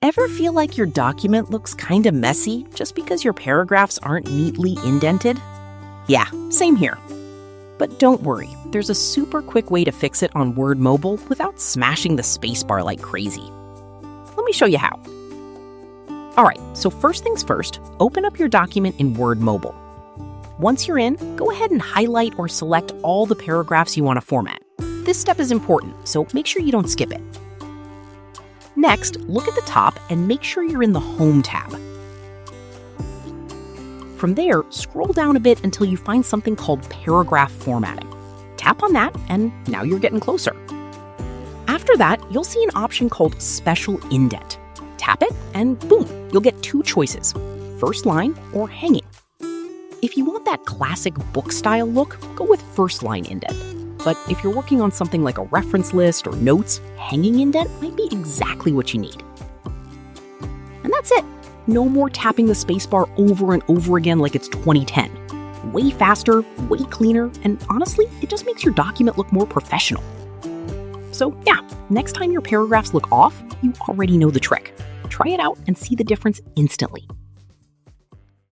Ever feel like your document looks kinda messy just because your paragraphs aren't neatly indented? Yeah, same here. But don't worry, there's a super quick way to fix it on Word Mobile without smashing the spacebar like crazy. Let me show you how. Alright, so first things first, open up your document in Word Mobile. Once you're in, go ahead and highlight or select all the paragraphs you want to format. This step is important, so make sure you don't skip it. Next, look at the top and make sure you're in the Home tab. From there, scroll down a bit until you find something called Paragraph Formatting. Tap on that, and now you're getting closer. After that, you'll see an option called Special Indent. Tap it, and boom, you'll get two choices, first line or hanging. If you want that classic book-style look, go with first line indent. But if you're working on something like a reference list or notes, hanging indent might be exactly what you need. And that's it. No more tapping the spacebar over and over again like it's 2010. Way faster, way cleaner, and honestly, it just makes your document look more professional. So yeah, next time your paragraphs look off, you already know the trick. Try it out and see the difference instantly.